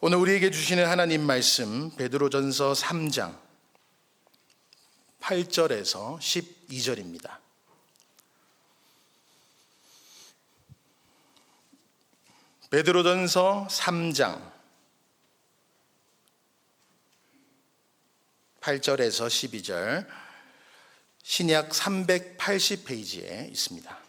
오늘 우리에게 주시는 하나님 말씀 베드로전서 3장 8절에서 12절입니다. 베드로전서 3장 8절에서 12절, 신약 380페이지에 있습니다.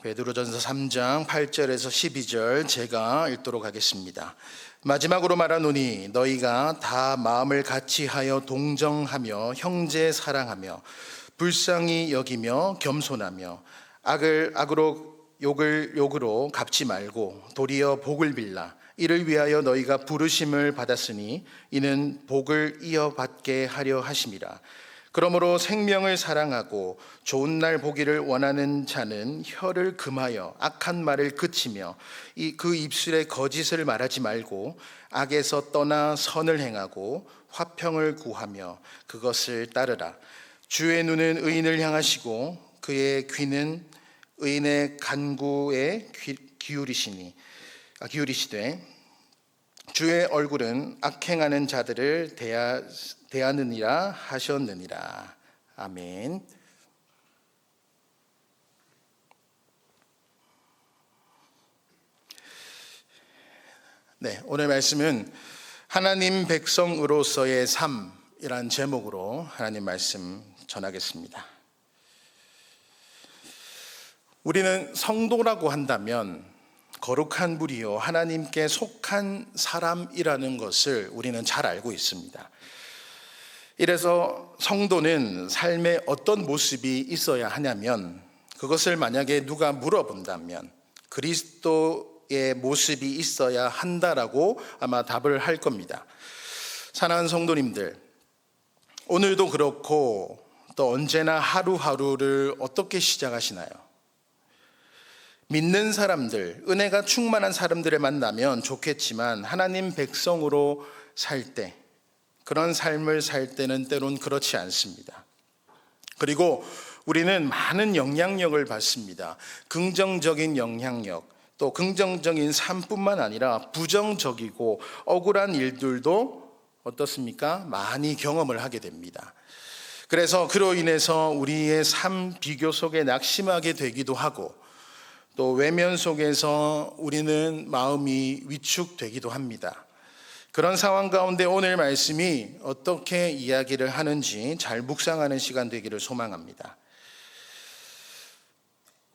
베드로전서 3장 8절에서 12절 제가 읽도록 하겠습니다. 마지막으로 말하노니 너희가 다 마음을 같이하여 동정하며 형제 사랑하며 불쌍히 여기며 겸손하며 악을 악으로 욕을 욕으로 갚지 말고 도리어 복을 빌라. 이를 위하여 너희가 부르심을 받았으니 이는 복을 이어받게 하려 하심이라. 그러므로 생명을 사랑하고 좋은 날 보기를 원하는 자는 혀를 금하여 악한 말을 그치며 그 입술에 거짓을 말하지 말고 악에서 떠나 선을 행하고 화평을 구하며 그것을 따르라. 주의 눈은 의인을 향하시고 그의 귀는 의인의 간구에 기울이시되 주의 얼굴은 악행하는 자들을 대하느니라 하셨느니라. 아멘. 네, 오늘 말씀은 하나님 백성으로서의 삶이란 제목으로 하나님 말씀 전하겠습니다. 우리는 성도라고 한다면 거룩한 무리요 하나님께 속한 사람이라는 것을 우리는 잘 알고 있습니다. 이래서 성도는 삶에 어떤 모습이 있어야 하냐면, 그것을 만약에 누가 물어본다면 그리스도의 모습이 있어야 한다라고 아마 답을 할 겁니다. 사랑하는 성도님들, 오늘도 그렇고 또 언제나 하루하루를 어떻게 시작하시나요? 믿는 사람들, 은혜가 충만한 사람들을 만나면 좋겠지만 하나님 백성으로 살 때, 그런 삶을 살 때는 때론 그렇지 않습니다. 그리고 우리는 많은 영향력을 받습니다. 긍정적인 영향력, 또 긍정적인 삶뿐만 아니라 부정적이고 억울한 일들도 어떻습니까? 많이 경험을 하게 됩니다. 그래서 그로 인해서 우리의 삶 비교 속에 낙심하게 되기도 하고, 또 외면 속에서 우리는 마음이 위축되기도 합니다. 그런 상황 가운데 오늘 말씀이 어떻게 이야기를 하는지 잘 묵상하는 시간 되기를 소망합니다.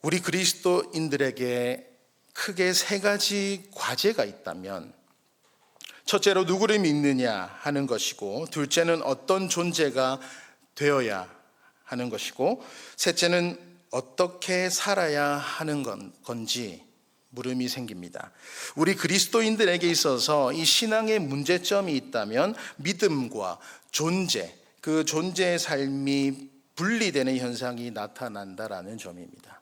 우리 그리스도인들에게 크게 세 가지 과제가 있다면, 첫째로 누구를 믿느냐 하는 것이고, 둘째는 어떤 존재가 되어야 하는 것이고, 셋째는 어떻게 살아야 하는 건지 물음이 생깁니다. 우리 그리스도인들에게 있어서 이 신앙의 문제점이 있다면 믿음과 존재, 그 존재의 삶이 분리되는 현상이 나타난다라는 점입니다.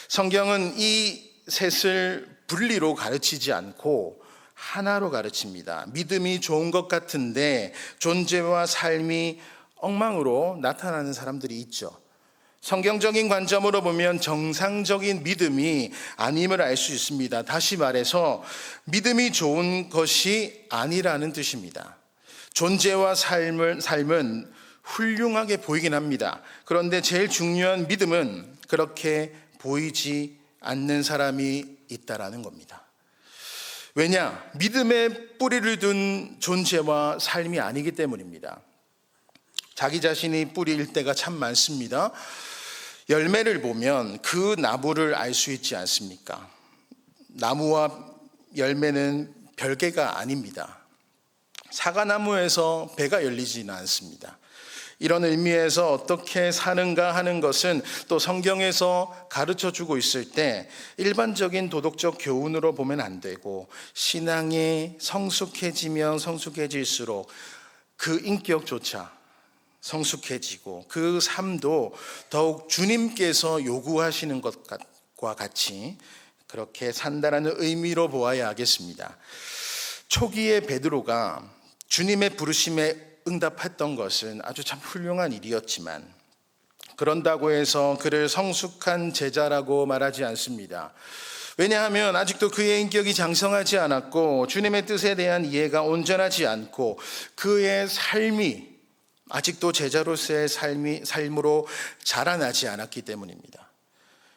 성경은 이 셋을 분리로 가르치지 않고 하나로 가르칩니다. 믿음이 좋은 것 같은데 존재와 삶이 엉망으로 나타나는 사람들이 있죠. 성경적인 관점으로 보면 정상적인 믿음이 아님을 알 수 있습니다. 다시 말해서 믿음이 좋은 것이 아니라는 뜻입니다. 존재와 삶은 훌륭하게 보이긴 합니다. 그런데 제일 중요한 믿음은 그렇게 보이지 않는 사람이 있다라는 겁니다. 왜냐? 믿음에 뿌리를 둔 존재와 삶이 아니기 때문입니다. 자기 자신이 뿌리일 때가 참 많습니다. 열매를 보면 그 나무를 알 수 있지 않습니까? 나무와 열매는 별개가 아닙니다. 사과나무에서 배가 열리지는 않습니다. 이런 의미에서 어떻게 사는가 하는 것은 또 성경에서 가르쳐주고 있을 때 일반적인 도덕적 교훈으로 보면 안 되고, 신앙이 성숙해지면 성숙해질수록 그 인격조차 성숙해지고 그 삶도 더욱 주님께서 요구하시는 것과 같이 그렇게 산다라는 의미로 보아야 하겠습니다. 초기에 베드로가 주님의 부르심에 응답했던 것은 아주 참 훌륭한 일이었지만 그런다고 해서 그를 성숙한 제자라고 말하지 않습니다. 왜냐하면 아직도 그의 인격이 장성하지 않았고 주님의 뜻에 대한 이해가 온전하지 않고 그의 삶이 아직도 제자로서의 삶으로 자라나지 않았기 때문입니다.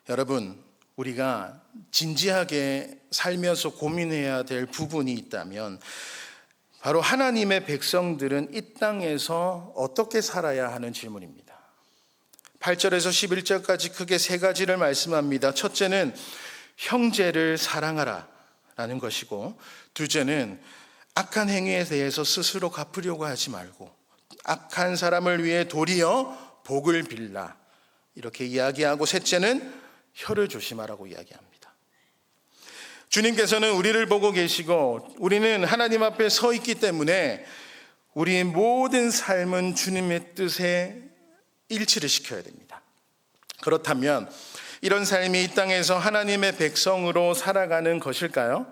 여러분, 우리가 진지하게 살면서 고민해야 될 부분이 있다면 바로 하나님의 백성들은 이 땅에서 어떻게 살아야 하는 질문입니다. 8절에서 11절까지 크게 세 가지를 말씀합니다. 첫째는 형제를 사랑하라 라는 것이고, 둘째는 악한 행위에 대해서 스스로 갚으려고 하지 말고 악한 사람을 위해 도리어 복을 빌라 이렇게 이야기하고, 셋째는 혀를 조심하라고 이야기합니다. 주님께서는 우리를 보고 계시고 우리는 하나님 앞에 서 있기 때문에 우리의 모든 삶은 주님의 뜻에 일치를 시켜야 됩니다. 그렇다면 이런 삶이 이 땅에서 하나님의 백성으로 살아가는 것일까요?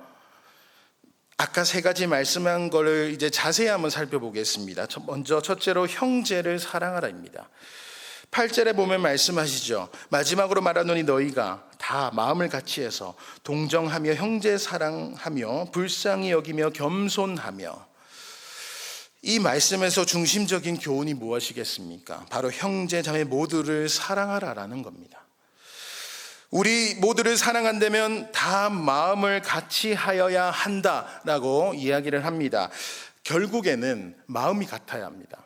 아까 세 가지 말씀한 거를 이제 자세히 한번 살펴보겠습니다. 먼저 첫째로 형제를 사랑하라입니다. 8절에 보면 말씀하시죠. 마지막으로 말하노니 너희가 다 마음을 같이 해서 동정하며 형제 사랑하며 불쌍히 여기며 겸손하며. 이 말씀에서 중심적인 교훈이 무엇이겠습니까? 바로 형제 자매 모두를 사랑하라라는 겁니다. 우리 모두를 사랑한다면 다 마음을 같이 하여야 한다라고 이야기를 합니다. 결국에는 마음이 같아야 합니다.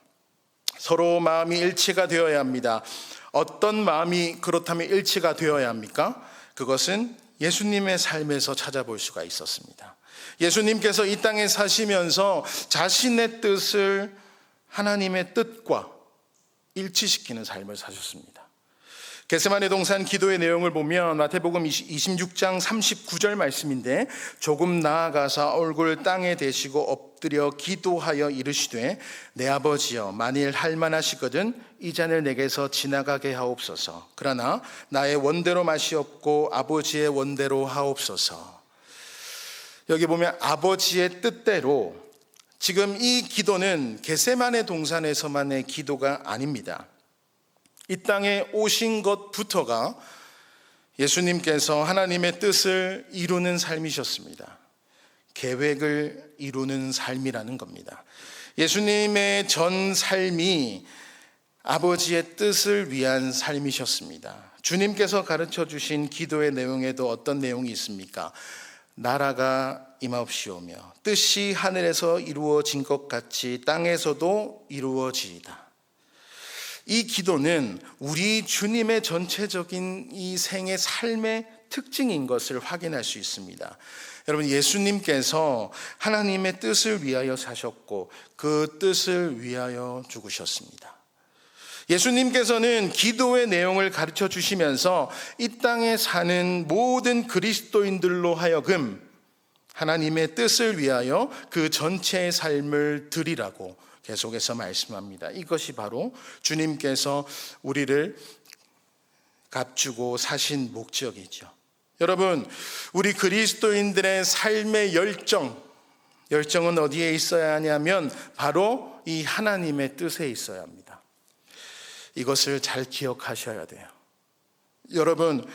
서로 마음이 일치가 되어야 합니다. 어떤 마음이 그렇다면 일치가 되어야 합니까? 그것은 예수님의 삶에서 찾아볼 수가 있었습니다. 예수님께서 이 땅에 사시면서 자신의 뜻을 하나님의 뜻과 일치시키는 삶을 사셨습니다. 겟세마네 동산 기도의 내용을 보면 마태복음 26장 39절 말씀인데, 조금 나아가사 얼굴을 땅에 대시고 엎드려 기도하여 이르시되 내 아버지여, 만일 할 만하시거든 이 잔을 내게서 지나가게 하옵소서. 그러나 나의 원대로 마시옵고 아버지의 원대로 하옵소서. 여기 보면 아버지의 뜻대로, 지금 이 기도는 겟세마네 동산에서만의 기도가 아닙니다. 이 땅에 오신 것부터가 예수님께서 하나님의 뜻을 이루는 삶이셨습니다. 계획을 이루는 삶이라는 겁니다. 예수님의 전 삶이 아버지의 뜻을 위한 삶이셨습니다. 주님께서 가르쳐 주신 기도의 내용에도 어떤 내용이 있습니까? 나라가 임하옵시오며 뜻이 하늘에서 이루어진 것 같이 땅에서도 이루어지이다. 이 기도는 우리 주님의 전체적인 이 생의 삶의 특징인 것을 확인할 수 있습니다. 여러분, 예수님께서 하나님의 뜻을 위하여 사셨고 그 뜻을 위하여 죽으셨습니다. 예수님께서는 기도의 내용을 가르쳐 주시면서 이 땅에 사는 모든 그리스도인들로 하여금 하나님의 뜻을 위하여 그 전체의 삶을 드리라고 계속해서 말씀합니다. 이것이 바로 주님께서 우리를 값주고 사신 목적이죠. 여러분, 우리 그리스도인들의 삶의 열정은 어디에 있어야 하냐면 바로 이 하나님의 뜻에 있어야 합니다. 이것을 잘 기억하셔야 돼요. 여러분,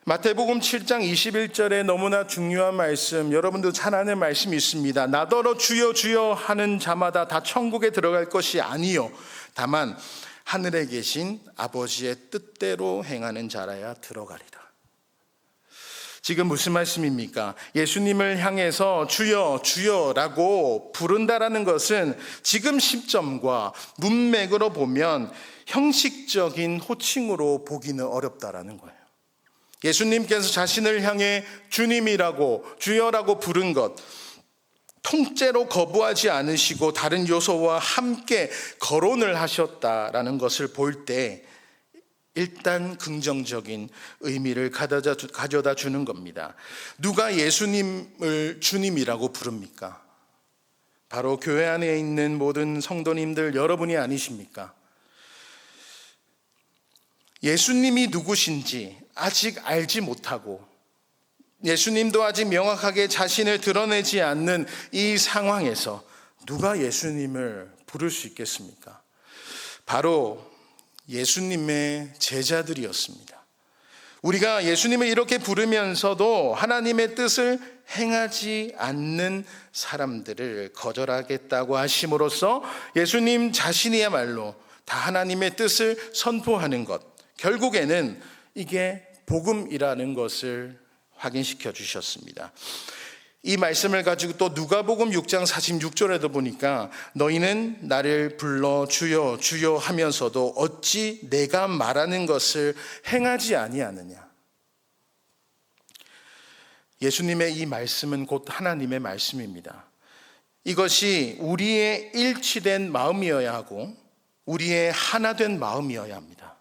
마태복음 7장 21절에 너무나 중요한 말씀, 여러분도 잘 아는 말씀이 있습니다. 나더러 주여 주여 하는 자마다 다 천국에 들어갈 것이 아니요 다만 하늘에 계신 아버지의 뜻대로 행하는 자라야 들어가리라. 지금 무슨 말씀입니까? 예수님을 향해서 주여 주여라고 부른다라는 것은 지금 시점과 문맥으로 보면 형식적인 호칭으로 보기는 어렵다라는 거예요. 예수님께서 자신을 향해 주님이라고 주여라고 부른 것, 통째로 거부하지 않으시고 다른 요소와 함께 거론을 하셨다라는 것을 볼 때 일단 긍정적인 의미를 가져다 주는 겁니다. 누가 예수님을 주님이라고 부릅니까? 바로 교회 안에 있는 모든 성도님들 여러분이 아니십니까? 예수님이 누구신지 아직 알지 못하고 예수님도 아직 명확하게 자신을 드러내지 않는 이 상황에서 누가 예수님을 부를 수 있겠습니까? 바로 예수님의 제자들이었습니다. 우리가 예수님을 이렇게 부르면서도 하나님의 뜻을 행하지 않는 사람들을 거절하겠다고 하심으로써 예수님 자신이야말로 다 하나님의 뜻을 선포하는 것, 결국에는 이게 복음이라는 것을 확인시켜 주셨습니다. 이 말씀을 가지고 또 누가복음 6장 46절에도 보니까 너희는 나를 불러 주여 주여 하면서도 어찌 내가 말하는 것을 행하지 아니하느냐. 예수님의 이 말씀은 곧 하나님의 말씀입니다. 이것이 우리의 일치된 마음이어야 하고 우리의 하나된 마음이어야 합니다.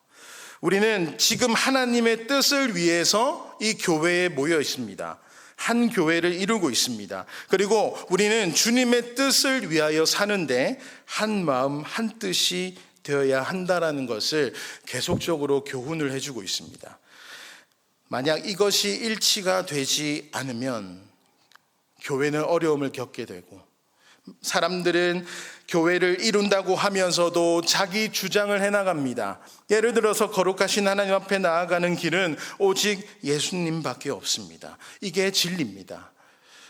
우리는 지금 하나님의 뜻을 위해서 이 교회에 모여 있습니다. 한 교회를 이루고 있습니다. 그리고 우리는 주님의 뜻을 위하여 사는데 한 마음 한 뜻이 되어야 한다라는 것을 계속적으로 교훈을 해주고 있습니다. 만약 이것이 일치가 되지 않으면 교회는 어려움을 겪게 되고 사람들은 교회를 이룬다고 하면서도 자기 주장을 해나갑니다. 예를 들어서 거룩하신 하나님 앞에 나아가는 길은 오직 예수님밖에 없습니다. 이게 진리입니다.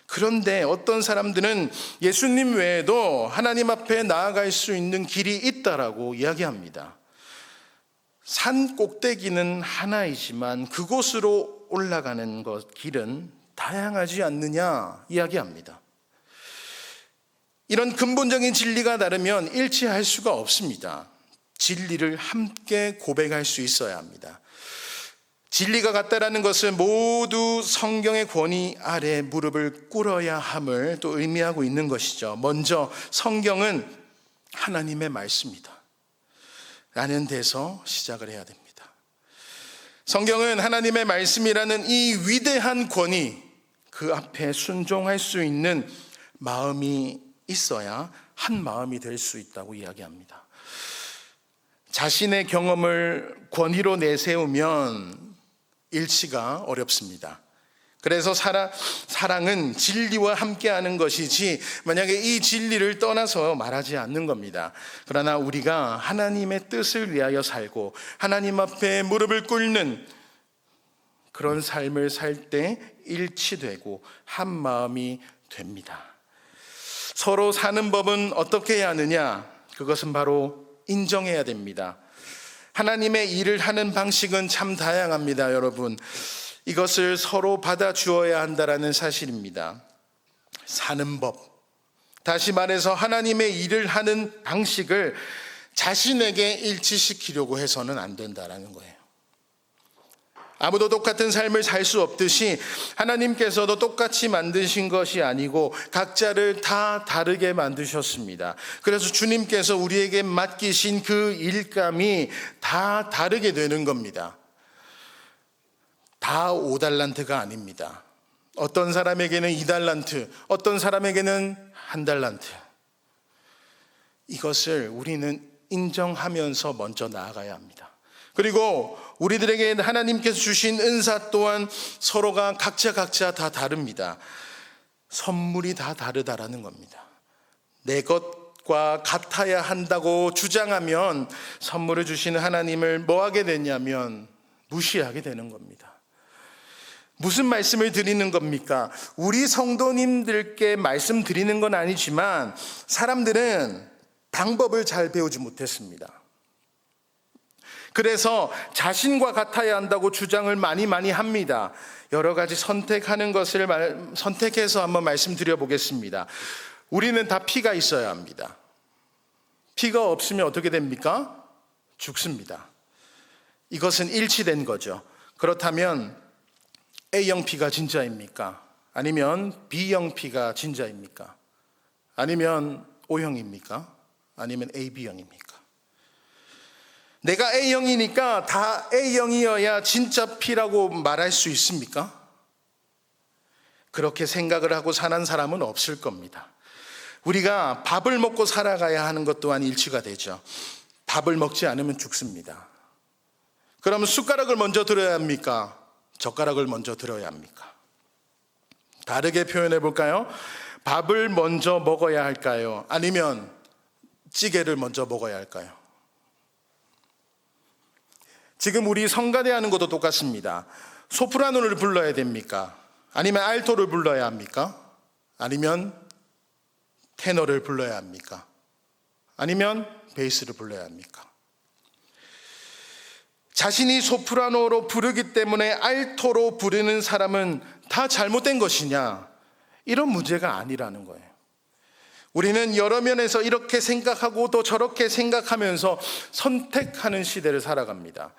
그런데 어떤 사람들은 예수님 외에도 하나님 앞에 나아갈 수 있는 길이 있다라고 이야기합니다. 산 꼭대기는 하나이지만 그곳으로 올라가는 길은 다양하지 않느냐 이야기합니다. 이런 근본적인 진리가 다르면 일치할 수가 없습니다. 진리를 함께 고백할 수 있어야 합니다. 진리가 같다라는 것은 모두 성경의 권위 아래 무릎을 꿇어야 함을 또 의미하고 있는 것이죠. 먼저 성경은 하나님의 말씀이다 라는 데서 시작을 해야 됩니다. 성경은 하나님의 말씀이라는 이 위대한 권위, 그 앞에 순종할 수 있는 마음이 있어야 한 마음이 될 수 있다고 이야기합니다. 자신의 경험을 권위로 내세우면 일치가 어렵습니다. 그래서 사랑은 진리와 함께하는 것이지 만약에 이 진리를 떠나서 말하지 않는 겁니다. 그러나 우리가 하나님의 뜻을 위하여 살고 하나님 앞에 무릎을 꿇는 그런 삶을 살 때 일치되고 한 마음이 됩니다. 서로 사는 법은 어떻게 해야 하느냐? 그것은 바로 인정해야 됩니다. 하나님의 일을 하는 방식은 참 다양합니다, 여러분. 이것을 서로 받아주어야 한다는 사실입니다. 사는 법, 다시 말해서 하나님의 일을 하는 방식을 자신에게 일치시키려고 해서는 안 된다는 거예요. 아무도 똑같은 삶을 살 수 없듯이 하나님께서도 똑같이 만드신 것이 아니고 각자를 다 다르게 만드셨습니다. 그래서 주님께서 우리에게 맡기신 그 일감이 다 다르게 되는 겁니다. 다 5달란트가 아닙니다. 어떤 사람에게는 2달란트, 어떤 사람에게는 1달란트. 이것을 우리는 인정하면서 먼저 나아가야 합니다. 그리고 우리들에게 하나님께서 주신 은사 또한 서로가 각자 다 다릅니다. 선물이 다 다르다라는 겁니다. 내 것과 같아야 한다고 주장하면 선물을 주시는 하나님을 뭐 하게 되냐면 무시하게 되는 겁니다. 무슨 말씀을 드리는 겁니까? 우리 성도님들께 말씀드리는 건 아니지만 사람들은 방법을 잘 배우지 못했습니다. 그래서 자신과 같아야 한다고 주장을 많이 합니다. 여러 가지 선택하는 것을 선택해서 한번 말씀드려 보겠습니다. 우리는 다 피가 있어야 합니다. 피가 없으면 어떻게 됩니까? 죽습니다. 이것은 일치된 거죠. 그렇다면 A형 피가 진짜입니까? 아니면 B형 피가 진짜입니까? 아니면 O형입니까? 아니면 AB형입니까? 내가 A형이니까 다 A형이어야 진짜 피라고 말할 수 있습니까? 그렇게 생각을 하고 사는 사람은 없을 겁니다. 우리가 밥을 먹고 살아가야 하는 것 또한 일치가 되죠. 밥을 먹지 않으면 죽습니다. 그러면 숟가락을 먼저 들어야 합니까? 젓가락을 먼저 들어야 합니까? 다르게 표현해 볼까요? 밥을 먼저 먹어야 할까요? 아니면 찌개를 먼저 먹어야 할까요? 지금 우리 성가대 하는 것도 똑같습니다. 소프라노를 불러야 됩니까? 아니면 알토를 불러야 합니까? 아니면 테너를 불러야 합니까? 아니면 베이스를 불러야 합니까? 자신이 소프라노로 부르기 때문에 알토로 부르는 사람은 다 잘못된 것이냐? 이런 문제가 아니라는 거예요. 우리는 여러 면에서 이렇게 생각하고 또 저렇게 생각하면서 선택하는 시대를 살아갑니다.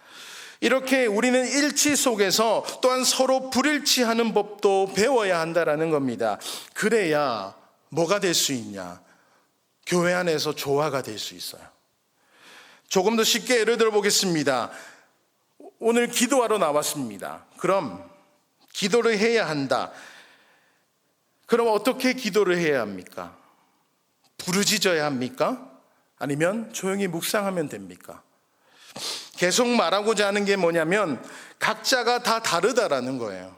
이렇게 우리는 일치 속에서 또한 서로 불일치하는 법도 배워야 한다는 겁니다. 그래야 뭐가 될 수 있냐? 교회 안에서 조화가 될 수 있어요. 조금 더 쉽게 예를 들어 보겠습니다. 오늘 기도하러 나왔습니다. 그럼 기도를 해야 한다. 그럼 어떻게 기도를 해야 합니까? 부르짖어야 합니까? 아니면 조용히 묵상하면 됩니까? 계속 말하고자 하는 게 뭐냐면 각자가 다 다르다라는 거예요.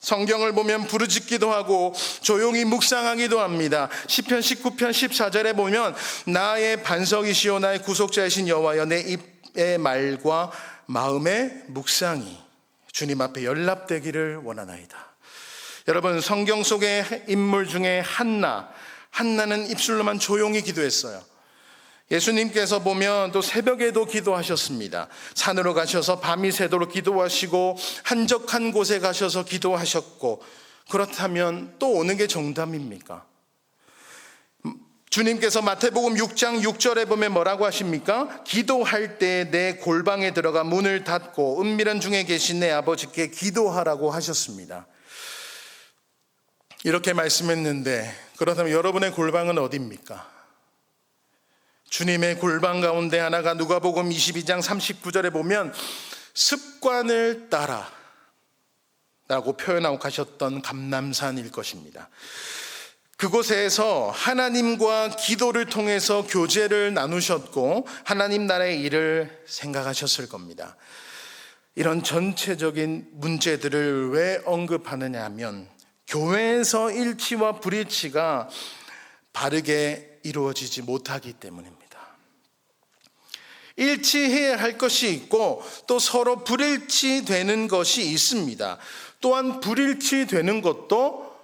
성경을 보면 부르짖기도 하고 조용히 묵상하기도 합니다. 시편 19편 14절에 보면 나의 반석이시오 나의 구속자이신 여호와여 내 입의 말과 마음의 묵상이 주님 앞에 연락되기를 원하나이다. 여러분, 성경 속의 인물 중에 한나는 입술로만 조용히 기도했어요. 예수님께서 보면 또 새벽에도 기도하셨습니다. 산으로 가셔서 밤이 새도록 기도하시고 한적한 곳에 가셔서 기도하셨고, 그렇다면 또 어느 게 정답입니까? 주님께서 마태복음 6장 6절에 보면 뭐라고 하십니까? 기도할 때 내 골방에 들어가 문을 닫고 은밀한 중에 계신 내 아버지께 기도하라고 하셨습니다. 이렇게 말씀했는데, 그렇다면 여러분의 골방은 어디입니까? 주님의 골방 가운데 하나가 누가복음 22장 39절에 보면 습관을 따라 라고 표현하고 가셨던 감람산일 것입니다. 그곳에서 하나님과 기도를 통해서 교제를 나누셨고 하나님 나라의 일을 생각하셨을 겁니다. 이런 전체적인 문제들을 왜 언급하느냐 하면 교회에서 일치와 불일치가 바르게 이루어지지 못하기 때문입니다. 일치해야 할 것이 있고 또 서로 불일치되는 것이 있습니다. 또한 불일치되는 것도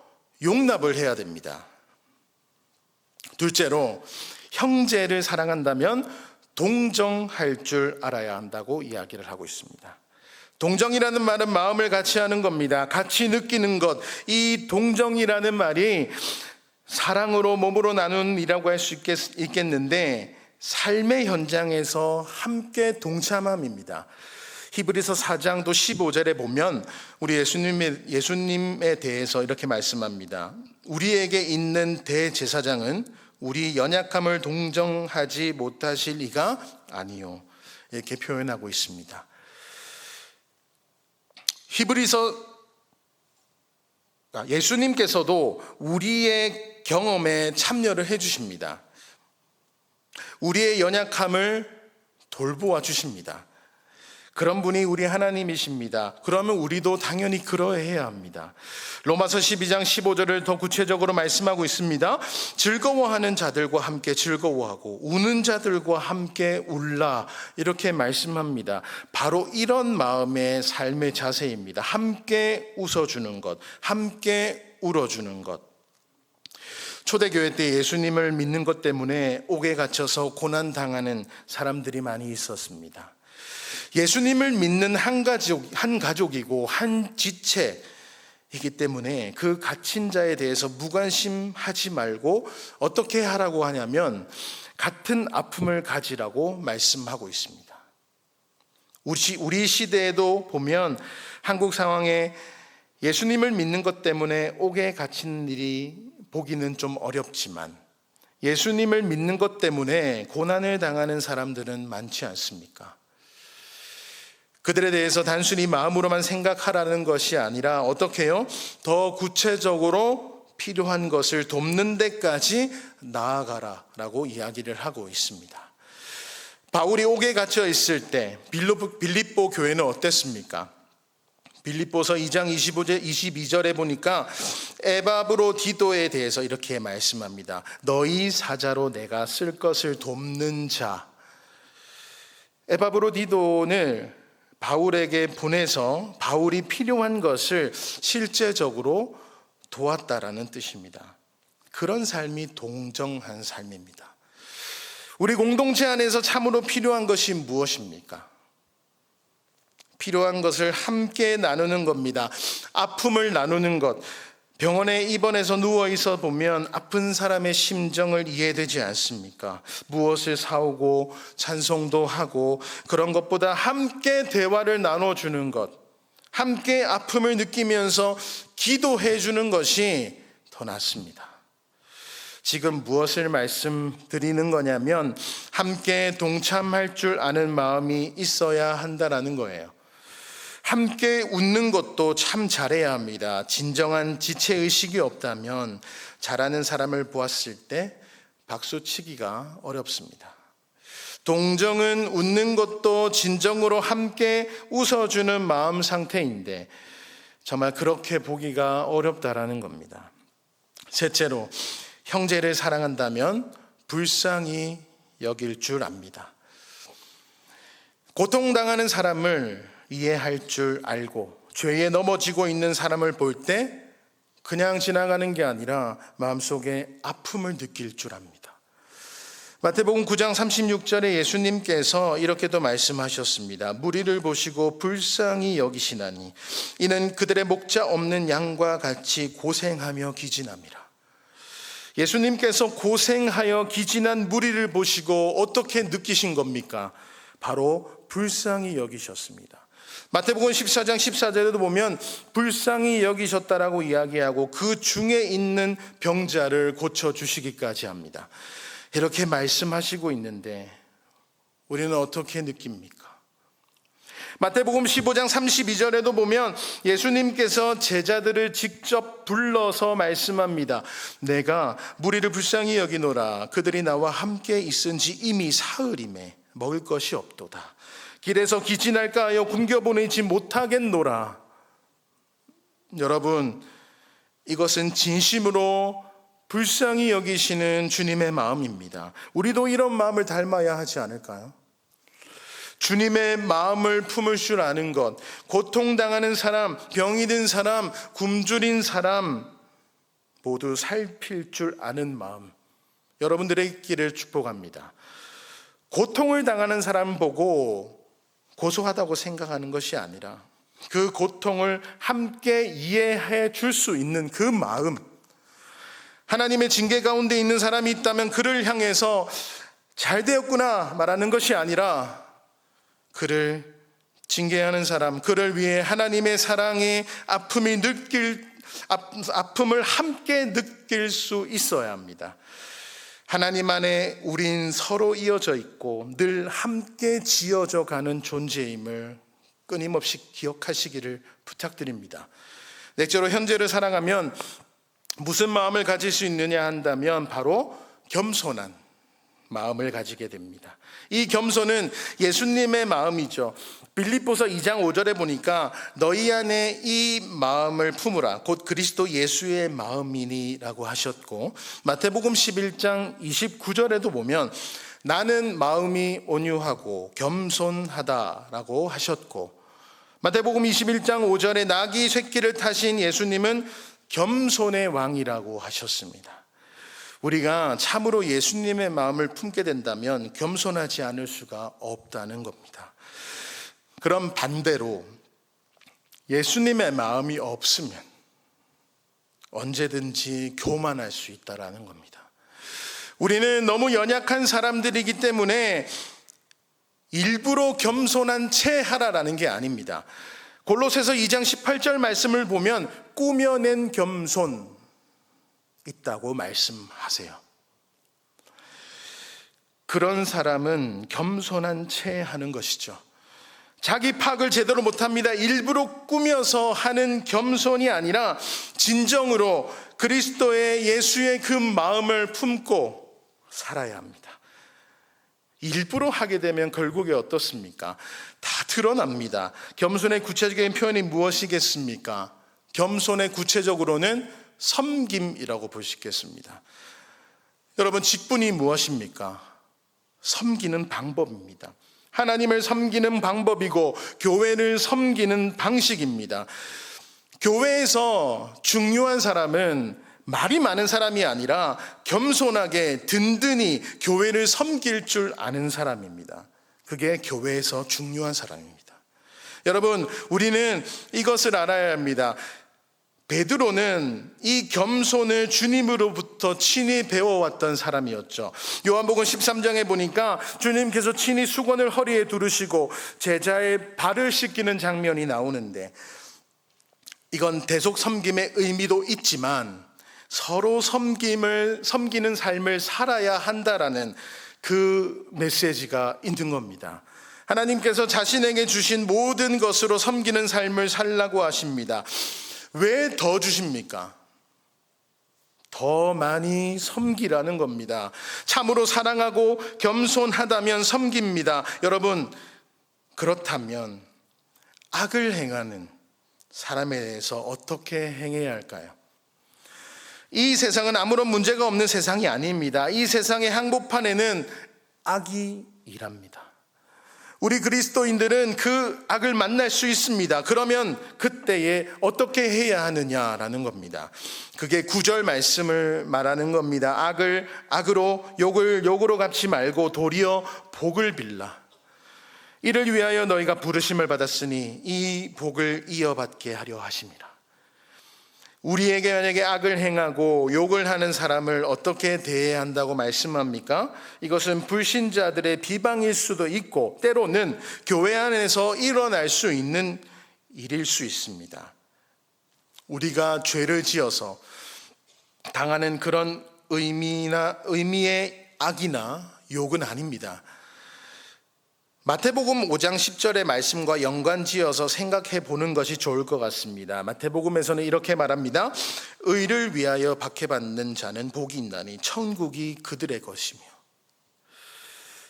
용납을 해야 됩니다. 둘째로, 형제를 사랑한다면 동정할 줄 알아야 한다고 이야기를 하고 있습니다. 동정이라는 말은 마음을 같이 하는 겁니다. 같이 느끼는 것. 이 동정이라는 말이 사랑으로 몸으로 나눈 이라고 할 수 있겠는데 삶의 현장에서 함께 동참함입니다. 히브리서 4장 또 15절에 보면 우리 예수님에 대해서 이렇게 말씀합니다. 우리에게 있는 대제사장은 우리 연약함을 동정하지 못하실 이가 아니요, 이렇게 표현하고 있습니다. 예수님께서도 우리의 경험에 참여를 해주십니다. 우리의 연약함을 돌보아 주십니다. 그런 분이 우리 하나님이십니다. 그러면 우리도 당연히 그러해야 합니다. 로마서 12장 15절을 더 구체적으로 말씀하고 있습니다. 즐거워하는 자들과 함께 즐거워하고 우는 자들과 함께 울라, 이렇게 말씀합니다. 바로 이런 마음의 삶의 자세입니다. 함께 웃어주는 것, 함께 울어주는 것. 초대교회 때 예수님을 믿는 것 때문에 옥에 갇혀서 고난당하는 사람들이 많이 있었습니다. 예수님을 믿는 한 가족이고 한 지체이기 때문에 그 갇힌 자에 대해서 무관심하지 말고 어떻게 하라고 하냐면 같은 아픔을 가지라고 말씀하고 있습니다. 우리 시대에도 보면 한국 상황에 예수님을 믿는 것 때문에 옥에 갇힌 일이 보기는 좀 어렵지만 예수님을 믿는 것 때문에 고난을 당하는 사람들은 많지 않습니까? 그들에 대해서 단순히 마음으로만 생각하라는 것이 아니라 어떻게 해요? 더 구체적으로 필요한 것을 돕는 데까지 나아가라라고 이야기를 하고 있습니다. 바울이 옥에 갇혀 있을 때 빌립보 교회는 어땠습니까? 빌립보서 2장 22절에 보니까 에바브로디도에 대해서 이렇게 말씀합니다. 너희 사자로 내가 쓸 것을 돕는 자. 에바브로디도를 바울에게 보내서 바울이 필요한 것을 실제적으로 도왔다라는 뜻입니다. 그런 삶이 동정한 삶입니다. 우리 공동체 안에서 참으로 필요한 것이 무엇입니까? 필요한 것을 함께 나누는 겁니다. 아픔을 나누는 것. 병원에 입원해서 누워있어 보면 아픈 사람의 심정을 이해되지 않습니까? 무엇을 사오고 찬송도 하고 그런 것보다 함께 대화를 나눠주는 것, 함께 아픔을 느끼면서 기도해 주는 것이 더 낫습니다. 지금 무엇을 말씀드리는 거냐면 함께 동참할 줄 아는 마음이 있어야 한다라는 거예요. 함께 웃는 것도 참 잘해야 합니다. 진정한 지체의식이 없다면 잘하는 사람을 보았을 때 박수치기가 어렵습니다. 동정은 웃는 것도 진정으로 함께 웃어주는 마음 상태인데 정말 그렇게 보기가 어렵다라는 겁니다. 셋째로, 형제를 사랑한다면 불쌍히 여길 줄 압니다. 고통당하는 사람을 이해할 줄 알고 죄에 넘어지고 있는 사람을 볼 때 그냥 지나가는 게 아니라 마음속에 아픔을 느낄 줄 압니다. 마태복음 9장 36절에 예수님께서 이렇게도 말씀하셨습니다. 무리를 보시고 불쌍히 여기시나니 이는 그들의 목자 없는 양과 같이 고생하며 기진함이라. 예수님께서 고생하여 기진한 무리를 보시고 어떻게 느끼신 겁니까? 바로 불쌍히 여기셨습니다. 마태복음 14장 14절에도 보면 불쌍히 여기셨다라고 이야기하고 그 중에 있는 병자를 고쳐주시기까지 합니다. 이렇게 말씀하시고 있는데 우리는 어떻게 느낍니까? 마태복음 15장 32절에도 보면 예수님께서 제자들을 직접 불러서 말씀합니다. 내가 무리를 불쌍히 여기노라. 그들이 나와 함께 있은지 이미 사흘이매 먹을 것이 없도다. 길에서 기진할까 하여 굶겨보내지 못하겠노라. 여러분, 이것은 진심으로 불쌍히 여기시는 주님의 마음입니다. 우리도 이런 마음을 닮아야 하지 않을까요? 주님의 마음을 품을 줄 아는 것, 고통당하는 사람, 병이 든 사람, 굶주린 사람 모두 살필 줄 아는 마음, 여러분들의 있기를 축복합니다. 고통을 당하는 사람 보고 고소하다고 생각하는 것이 아니라 그 고통을 함께 이해해 줄 수 있는 그 마음, 하나님의 징계 가운데 있는 사람이 있다면 그를 향해서 잘 되었구나 말하는 것이 아니라 그를 징계하는 사람, 그를 위해 하나님의 사랑의 아픔을 함께 느낄 수 있어야 합니다. 하나님 안에 우린 서로 이어져 있고 늘 함께 지어져 가는 존재임을 끊임없이 기억하시기를 부탁드립니다. 넷째로, 형제를 사랑하면 무슨 마음을 가질 수 있느냐 한다면 바로 겸손한 마음을 가지게 됩니다. 이 겸손은 예수님의 마음이죠. 빌립보서 2장 5절에 보니까 너희 안에 이 마음을 품으라 곧 그리스도 예수의 마음이니라고 하셨고, 마태복음 11장 29절에도 보면 나는 마음이 온유하고 겸손하다라고 하셨고, 마태복음 21장 5절에 나귀 새끼를 타신 예수님은 겸손의 왕이라고 하셨습니다. 우리가 참으로 예수님의 마음을 품게 된다면 겸손하지 않을 수가 없다는 겁니다. 그럼 반대로 예수님의 마음이 없으면 언제든지 교만할 수 있다는 겁니다. 우리는 너무 연약한 사람들이기 때문에 일부러 겸손한 채 하라라는 게 아닙니다. 골로새서 2장 18절 말씀을 보면 꾸며낸 겸손 있다고 말씀하세요. 그런 사람은 겸손한 채 하는 것이죠. 자기 파악을 제대로 못합니다. 일부러 꾸며서 하는 겸손이 아니라 진정으로 그리스도의 예수의 그 마음을 품고 살아야 합니다. 일부러 하게 되면 결국에 어떻습니까? 다 드러납니다. 겸손의 구체적인 표현이 무엇이겠습니까? 겸손의 구체적으로는 섬김이라고 볼 수 있겠습니다. 여러분, 직분이 무엇입니까? 섬기는 방법입니다. 하나님을 섬기는 방법이고 교회를 섬기는 방식입니다. 교회에서 중요한 사람은 말이 많은 사람이 아니라 겸손하게 든든히 교회를 섬길 줄 아는 사람입니다. 그게 교회에서 중요한 사람입니다. 여러분, 우리는 이것을 알아야 합니다. 베드로는 이 겸손을 주님으로부터 친히 배워왔던 사람이었죠. 요한복음 13장에 보니까 주님께서 친히 수건을 허리에 두르시고 제자의 발을 씻기는 장면이 나오는데, 이건 대속 섬김의 의미도 있지만 서로 섬기는 삶을 살아야 한다라는 그 메시지가 있는 겁니다. 하나님께서 자신에게 주신 모든 것으로 섬기는 삶을 살라고 하십니다. 왜 더 주십니까? 더 많이 섬기라는 겁니다. 참으로 사랑하고 겸손하다면 섬깁니다. 여러분, 그렇다면 악을 행하는 사람에 대해서 어떻게 행해야 할까요? 이 세상은 아무런 문제가 없는 세상이 아닙니다. 이 세상의 한복판에는 악이 일합니다. 우리 그리스도인들은 그 악을 만날 수 있습니다. 그러면 그때에 어떻게 해야 하느냐라는 겁니다. 그게 9절 말씀을 말하는 겁니다. 악을 악으로, 욕을 욕으로 갚지 말고 도리어 복을 빌라. 이를 위하여 너희가 부르심을 받았으니 이 복을 이어받게 하려 하심이라. 우리에게 만약에 악을 행하고 욕을 하는 사람을 어떻게 대해야 한다고 말씀합니까? 이것은 불신자들의 비방일 수도 있고 때로는 교회 안에서 일어날 수 있는 일일 수 있습니다. 우리가 죄를 지어서 당하는 그런 의미의 악이나 욕은 아닙니다. 마태복음 5장 10절의 말씀과 연관지어서 생각해 보는 것이 좋을 것 같습니다. 마태복음에서는 이렇게 말합니다. 의를 위하여 박해받는 자는 복이 있나니 천국이 그들의 것이며,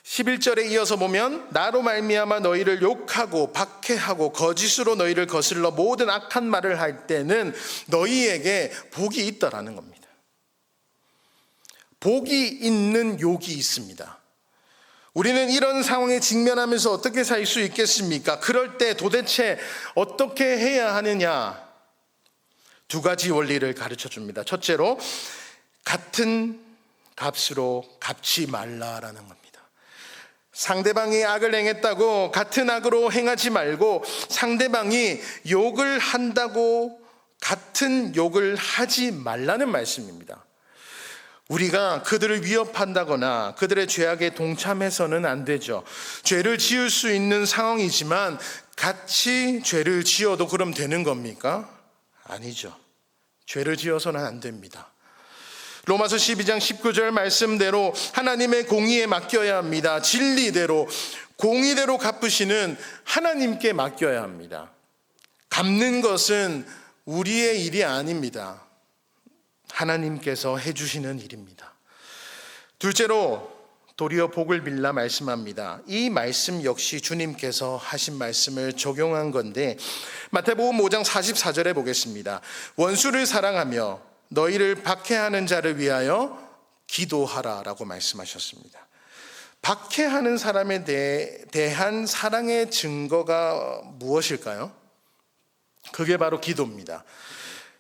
11절에 이어서 보면 나로 말미암아 너희를 욕하고 박해하고 거짓으로 너희를 거슬러 모든 악한 말을 할 때는 너희에게 복이 있다라는 겁니다. 복이 있는 욕이 있습니다. 우리는 이런 상황에 직면하면서 어떻게 살 수 있겠습니까? 그럴 때 도대체 어떻게 해야 하느냐? 두 가지 원리를 가르쳐 줍니다. 첫째로, 같은 값으로 갚지 말라라는 겁니다. 상대방이 악을 행했다고 같은 악으로 행하지 말고, 상대방이 욕을 한다고 같은 욕을 하지 말라는 말씀입니다. 우리가 그들을 위협한다거나 그들의 죄악에 동참해서는 안 되죠. 죄를 지을 수 있는 상황이지만 같이 죄를 지어도 그럼 되는 겁니까? 아니죠. 죄를 지어서는 안 됩니다. 로마서 12장 19절 말씀대로 하나님의 공의에 맡겨야 합니다. 진리대로, 공의대로 갚으시는 하나님께 맡겨야 합니다. 갚는 것은 우리의 일이 아닙니다. 하나님께서 해주시는 일입니다. 둘째로, 도리어 복을 빌라 말씀합니다. 이 말씀 역시 주님께서 하신 말씀을 적용한 건데, 마태복음 5장 44절에 보겠습니다. 원수를 사랑하며 너희를 박해하는 자를 위하여 기도하라 라고 말씀하셨습니다. 박해하는 사람에 대한 사랑의 증거가 무엇일까요? 그게 바로 기도입니다.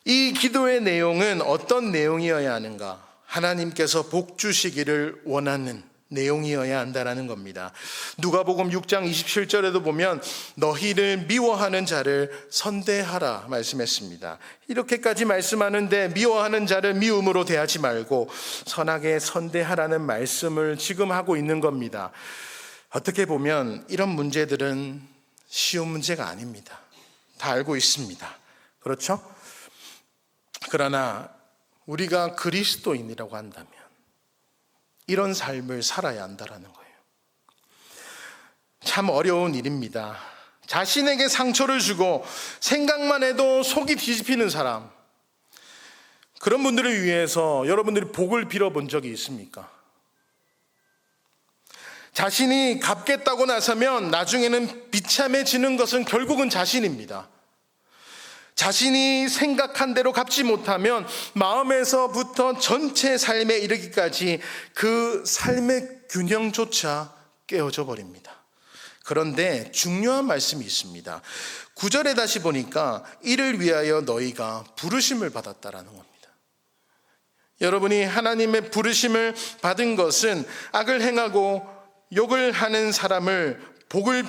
이 기도의 내용은 어떤 내용이어야 하는가? 하나님께서 복 주시기를 원하는 내용이어야 한다는 겁니다. 누가복음 6장 27절에도 보면 너희를 미워하는 자를 선대하라 말씀했습니다. 이렇게까지 말씀하는데 미워하는 자를 미움으로 대하지 말고 선하게 선대하라는 말씀을 지금 하고 있는 겁니다. 어떻게 보면 이런 문제들은 쉬운 문제가 아닙니다. 다 알고 있습니다. 그렇죠? 그러나 우리가 그리스도인이라고 한다면 이런 삶을 살아야 한다는 거예요. 참 어려운 일입니다. 자신에게 상처를 주고 생각만 해도 속이 뒤집히는 사람, 그런 분들을 위해서 여러분들이 복을 빌어본 적이 있습니까? 자신이 갚겠다고 나서면 나중에는 비참해지는 것은 결국은 자신입니다. 자신이 생각한 대로 갚지 못하면 마음에서부터 전체 삶에 이르기까지 그 삶의 균형조차 깨어져 버립니다. 그런데 중요한 말씀이 있습니다. 9절에 다시 보니까 이를 위하여 너희가 부르심을 받았다라는 겁니다. 여러분이 하나님의 부르심을 받은 것은 악을 행하고 욕을 하는 사람을 복을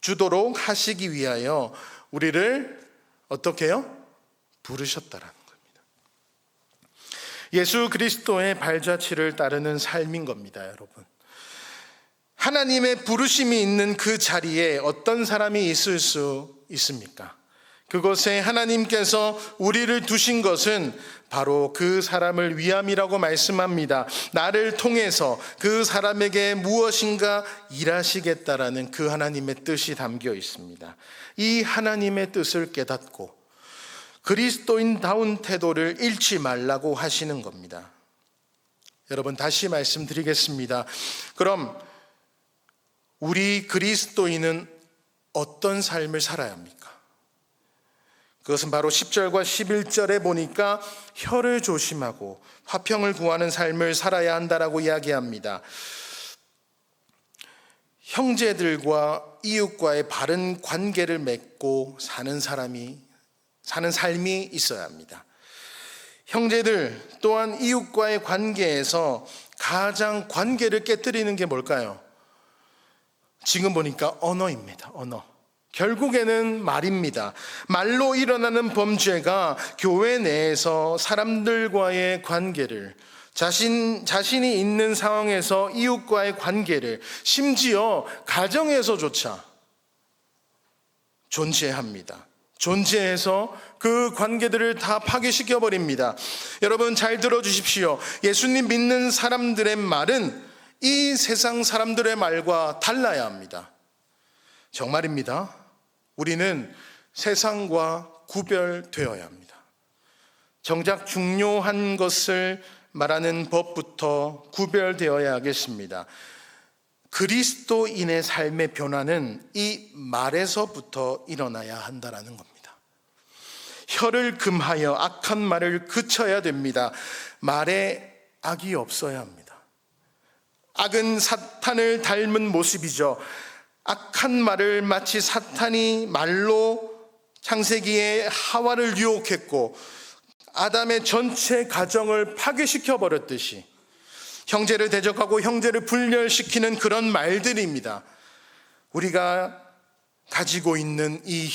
주도록 하시기 위하여 우리를 어떻게 해요? 부르셨다라는 겁니다. 예수 그리스도의 발자취를 따르는 삶인 겁니다, 여러분. 하나님의 부르심이 있는 그 자리에 어떤 사람이 있을 수 있습니까? 그곳에 하나님께서 우리를 두신 것은 바로 그 사람을 위함이라고 말씀합니다. 나를 통해서 그 사람에게 무엇인가 일하시겠다라는 그 하나님의 뜻이 담겨 있습니다. 이 하나님의 뜻을 깨닫고 그리스도인다운 태도를 잃지 말라고 하시는 겁니다. 여러분, 다시 말씀드리겠습니다. 그럼 우리 그리스도인은 어떤 삶을 살아야 합니까? 그것은 바로 10절과 11절에 보니까 혀를 조심하고 화평을 구하는 삶을 살아야 한다라고 이야기합니다. 형제들과 이웃과의 바른 관계를 맺고 사는 삶이 있어야 합니다. 형제들 또한 이웃과의 관계에서 가장 관계를 깨뜨리는 게 뭘까요? 지금 보니까 언어입니다. 언어. 결국에는 말입니다. 말로 일어나는 범죄가 교회 내에서 사람들과의 관계를, 자신이 있는 상황에서 이웃과의 관계를, 심지어 가정에서조차 존재합니다. 존재해서 그 관계들을 다 파괴시켜 버립니다. 여러분, 잘 들어주십시오. 예수님 믿는 사람들의 말은 이 세상 사람들의 말과 달라야 합니다. 정말입니다. 우리는 세상과 구별되어야 합니다. 정작 중요한 것을 말하는 법부터 구별되어야 하겠습니다. 그리스도인의 삶의 변화는 이 말에서부터 일어나야 한다는 겁니다. 혀를 금하여 악한 말을 그쳐야 됩니다. 말에 악이 없어야 합니다. 악은 사탄을 닮은 모습이죠. 악한 말을 마치 사탄이 말로 창세기에 하와를 유혹했고 아담의 전체 가정을 파괴시켜 버렸듯이 형제를 대적하고 형제를 분열시키는 그런 말들입니다. 우리가 가지고 있는 이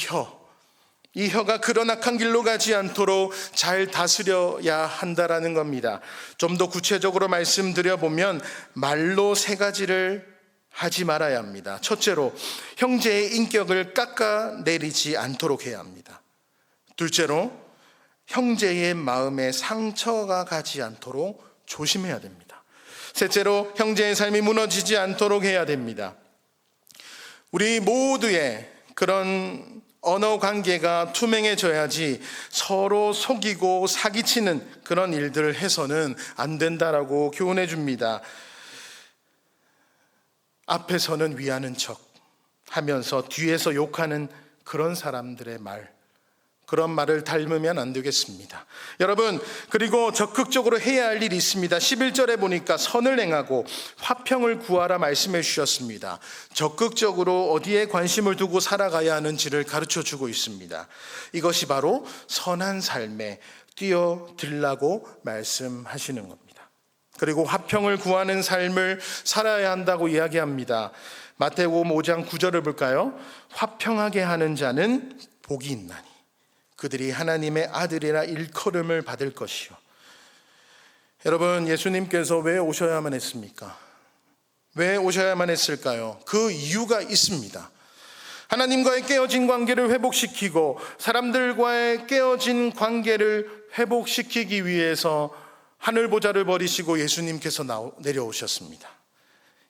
혀가 그런 악한 길로 가지 않도록 잘 다스려야 한다라는 겁니다. 좀 더 구체적으로 말씀드려보면 말로 3가지를 하지 말아야 합니다. 첫째로, 형제의 인격을 깎아내리지 않도록 해야 합니다. 둘째로, 형제의 마음에 상처가 가지 않도록 조심해야 됩니다. 셋째로, 형제의 삶이 무너지지 않도록 해야 됩니다. 우리 모두의 그런 언어 관계가 투명해져야지 서로 속이고 사기치는 그런 일들을 해서는 안 된다라고 교훈해 줍니다. 앞에서는 위하는 척 하면서 뒤에서 욕하는 그런 사람들의 그런 말을 닮으면 안 되겠습니다. 여러분, 그리고 적극적으로 해야 할 일이 있습니다. 11절에 보니까 선을 행하고 화평을 구하라 말씀해 주셨습니다. 적극적으로 어디에 관심을 두고 살아가야 하는지를 가르쳐 주고 있습니다. 이것이 바로 선한 삶에 뛰어들라고 말씀하시는 겁니다. 그리고 화평을 구하는 삶을 살아야 한다고 이야기합니다. 마태복음 5장 9절을 볼까요? 화평하게 하는 자는 복이 있나니 그들이 하나님의 아들이라 일컬음을 받을 것이요. 여러분, 예수님께서 왜 오셔야만 했습니까? 왜 오셔야만 했을까요? 그 이유가 있습니다. 하나님과의 깨어진 관계를 회복시키고 사람들과의 깨어진 관계를 회복시키기 위해서 하늘보좌를 버리시고 예수님께서 내려오셨습니다.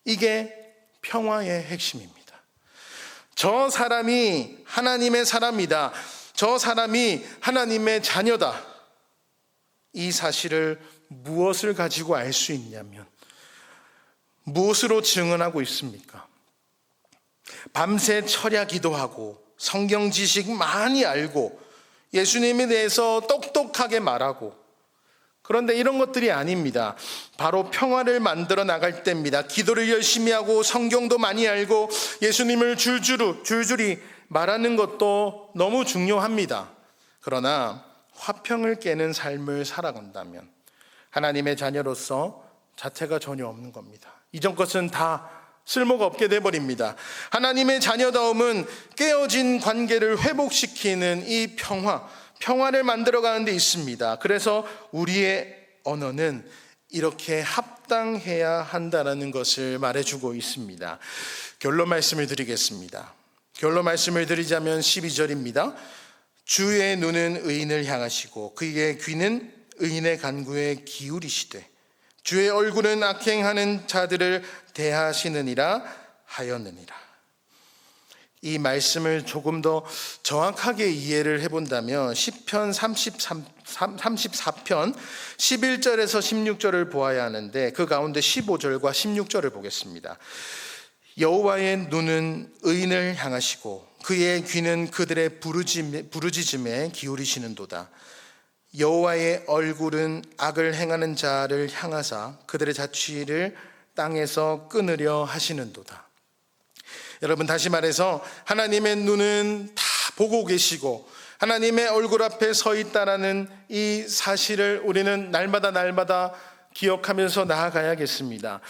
이게 평화의 핵심입니다. 저 사람이 하나님의 사람이다, 저 사람이 하나님의 자녀다, 이 사실을 무엇을 가지고 알 수 있냐면 무엇으로 증언하고 있습니까? 밤새 철야 기도하고 성경 지식 많이 알고 예수님에 대해서 똑똑하게 말하고, 그런데 이런 것들이 아닙니다. 바로 평화를 만들어 나갈 때입니다. 기도를 열심히 하고 성경도 많이 알고 예수님을 줄줄이 말하는 것도 너무 중요합니다. 그러나 화평을 깨는 삶을 살아간다면 하나님의 자녀로서 자체가 전혀 없는 겁니다. 이전 것은 다 쓸모가 없게 돼버립니다. 하나님의 자녀다움은 깨어진 관계를 회복시키는 이 평화를 만들어가는 데 있습니다. 그래서 우리의 언어는 이렇게 합당해야 한다는 것을 말해주고 있습니다. 결론 말씀을 드리겠습니다. 결론 말씀을 드리자면 12절입니다. 주의 눈은 의인을 향하시고 그의 귀는 의인의 간구에 기울이시되 주의 얼굴은 악행하는 자들을 대하시느니라 하였느니라. 이 말씀을 조금 더 정확하게 이해를 해본다면 시편 34편 11절에서 16절을 보아야 하는데, 그 가운데 15절과 16절을 보겠습니다. 여호와의 눈은 의인을 향하시고 그의 귀는 그들의 부르짖음에 기울이시는도다. 여호와의 얼굴은 악을 행하는 자를 향하사 그들의 자취를 땅에서 끊으려 하시는도다. 여러분, 다시 말해서 하나님의 눈은 다 보고 계시고 하나님의 얼굴 앞에 서 있다라는 이 사실을 우리는 날마다 기억하면서 나아가야겠습니다.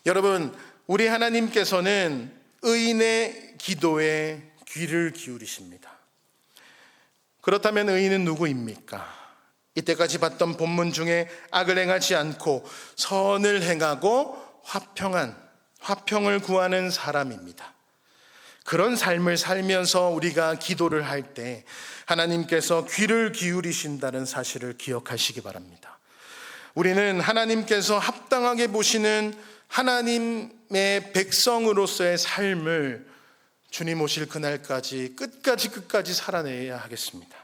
여러분, 우리 하나님께서는 의인의 기도에 귀를 기울이십니다. 그렇다면 의인은 누구입니까? 이때까지 봤던 본문 중에 악을 행하지 않고 선을 행하고 화평을 구하는 사람입니다. 그런 삶을 살면서 우리가 기도를 할 때 하나님께서 귀를 기울이신다는 사실을 기억하시기 바랍니다. 우리는 하나님께서 합당하게 보시는 하나님의 백성으로서의 삶을 주님 오실 그날까지 끝까지 살아내야 하겠습니다.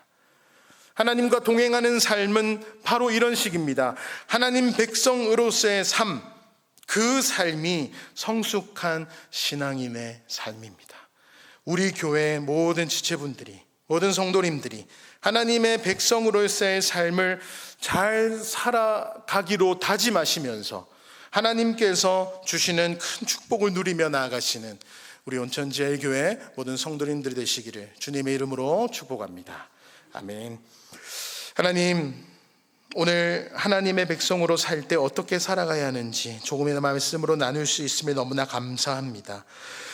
하나님과 동행하는 삶은 바로 이런 식입니다. 하나님 백성으로서의 삶, 그 삶이 성숙한 신앙인의 삶입니다. 우리 교회 모든 지체분들이, 모든 성도님들이 하나님의 백성으로서의 삶을 잘 살아가기로 다짐하시면서 하나님께서 주시는 큰 축복을 누리며 나아가시는 우리 온천지혜교회 모든 성도님들이 되시기를 주님의 이름으로 축복합니다. 아멘. 하나님, 오늘 하나님의 백성으로 살 때 어떻게 살아가야 하는지 조금이나마 말씀으로 나눌 수 있음에 너무나 감사합니다.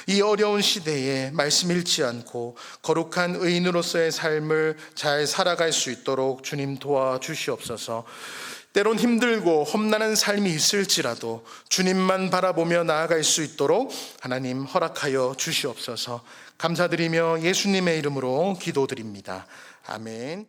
이 어려운 시대에 말씀 잃지 않고 거룩한 의인으로서의 삶을 잘 살아갈 수 있도록 주님 도와주시옵소서. 때론 힘들고 험난한 삶이 있을지라도 주님만 바라보며 나아갈 수 있도록 하나님 허락하여 주시옵소서. 감사드리며 예수님의 이름으로 기도드립니다. 아멘.